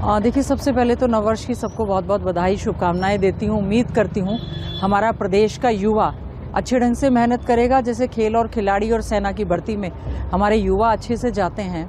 देखिए, सबसे पहले तो नववर्ष की सबको बहुत बहुत बधाई, शुभकामनाएं देती हूँ। उम्मीद करती हूँ हमारा प्रदेश का युवा अच्छे ढंग से मेहनत करेगा। जैसे खेल और खिलाड़ी और सेना की भर्ती में हमारे युवा अच्छे से जाते हैं।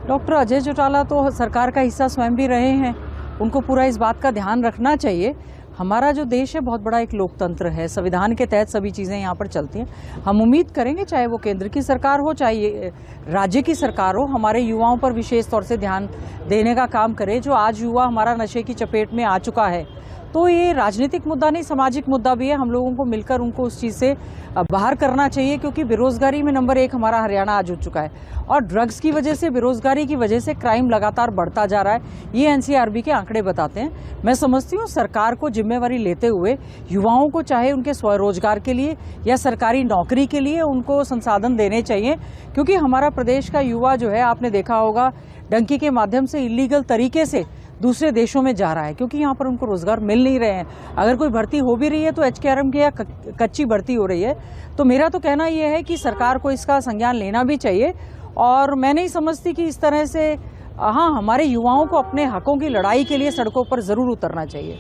डॉक्टर अजय चौटाला तो सरकार का हिस्सा स्वयं भी रहे हैं, उनको पूरा इस बात का ध्यान रखना चाहिए। हमारा जो देश है बहुत बड़ा एक लोकतंत्र है, संविधान के तहत सभी चीज़ें यहाँ पर चलती हैं। हम उम्मीद करेंगे, चाहे वो केंद्र की सरकार हो चाहे राज्य की सरकार हो, हमारे युवाओं पर विशेष तौर से ध्यान देने का काम करे। जो आज युवा हमारा नशे की चपेट में आ चुका है, तो ये राजनीतिक मुद्दा नहीं, सामाजिक मुद्दा भी है। हम लोगों को मिलकर उनको उस चीज़ से बाहर करना चाहिए, क्योंकि बेरोजगारी में नंबर 1 हमारा हरियाणा आज हो चुका है और ड्रग्स की वजह से, बेरोजगारी की वजह से क्राइम लगातार बढ़ता जा रहा है। ये एनसीआरबी के आंकड़े बताते हैं। मैं समझती हूँ सरकार को जिम्मेवारी लेते हुए युवाओं को, चाहे उनके स्वरोजगार के लिए या सरकारी नौकरी के लिए, उनको संसाधन देने चाहिए। क्योंकि हमारा प्रदेश का युवा जो है, आपने देखा होगा, डंकी के माध्यम से इलीगल तरीके से दूसरे देशों में जा रहा है, क्योंकि यहाँ पर उनको रोजगार मिल नहीं रहे हैं। अगर कोई भर्ती हो भी रही है तो एचकेआरएम की या कच्ची भर्ती हो रही है। तो मेरा तो कहना यह है कि सरकार को इसका संज्ञान लेना भी चाहिए। और मैं नहीं समझती कि इस तरह से, हाँ, हमारे युवाओं को अपने हकों की लड़ाई के लिए सड़कों पर ज़रूर उतरना चाहिए।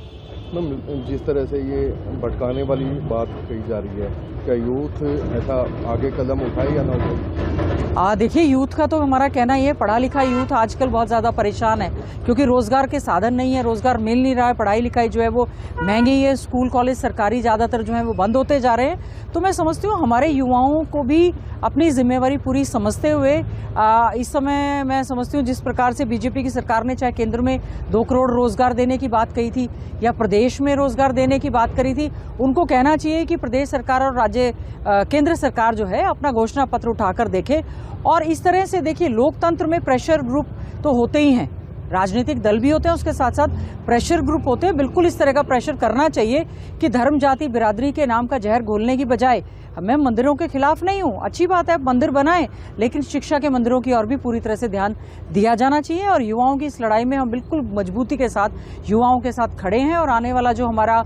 मैम, जिस तरह से ये भटकाने वाली बात कही जा रही है, क्या यूथ ऐसा आगे कदम उठाए या ना उठाए? देखिए, यूथ का तो हमारा कहना ये है, पढ़ा लिखा यूथ आजकल बहुत ज़्यादा परेशान है, क्योंकि रोज़गार के साधन नहीं है, रोज़गार मिल नहीं रहा है, पढ़ाई लिखाई जो है वो महंगी है, स्कूल कॉलेज सरकारी ज़्यादातर जो है वो बंद होते जा रहे हैं। तो मैं समझती हूँ हमारे युवाओं को भी अपनी जिम्मेवारी पूरी समझते हुए, इस समय मैं समझती हूँ जिस प्रकार से बीजेपी की सरकार ने चाहे केंद्र में 2 करोड़ रोज़गार देने की बात कही थी या प्रदेश में रोज़गार देने की बात करी थी, उनको कहना चाहिए कि प्रदेश सरकार और केंद्र सरकार जो है अपना घोषणा पत्र उठाकर देखे। और इस तरह से देखिए, लोकतंत्र में प्रेशर ग्रुप तो होते ही हैं, राजनीतिक दल भी होते हैं, उसके साथ साथ प्रेशर ग्रुप होते हैं। बिल्कुल इस तरह का प्रेशर करना चाहिए कि धर्म जाति बिरादरी के नाम का जहर घोलने की बजाय, मैं मंदिरों के खिलाफ नहीं हूँ, अच्छी बात है, मंदिर बनाएं, लेकिन शिक्षा के मंदिरों की और भी पूरी तरह से ध्यान दिया जाना चाहिए। और युवाओं की इस लड़ाई में हम बिल्कुल मजबूती के साथ युवाओं के साथ खड़े हैं। और आने वाला जो हमारा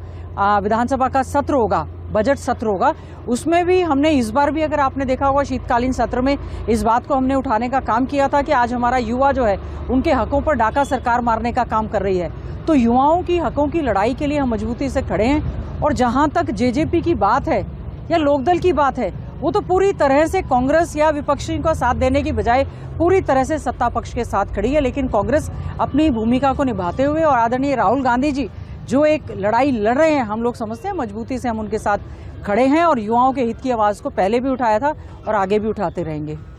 विधानसभा का सत्र होगा, बजट सत्र होगा, उसमें भी हमने इस बार भी, अगर आपने देखा होगा, शीतकालीन सत्र में इस बात को हमने उठाने का काम किया था कि आज हमारा युवा जो है उनके हकों पर डाका सरकार मारने का काम कर रही है। तो युवाओं की हकों की लड़ाई के लिए हम मजबूती से खड़े हैं। और जहां तक जेजेपी की बात है या लोकदल की बात है, वो तो पूरी तरह से कांग्रेस या विपक्षी को साथ देने की बजाय पूरी तरह से सत्ता पक्ष के साथ खड़ी है। लेकिन कांग्रेस अपनी भूमिका को निभाते हुए, और आदरणीय राहुल गांधी जी जो एक लड़ाई लड़ रहे हैं, हम लोग समझते हैं मजबूती से हम उनके साथ खड़े हैं और युवाओं के हित की आवाज़ को पहले भी उठाया था और आगे भी उठाते रहेंगे।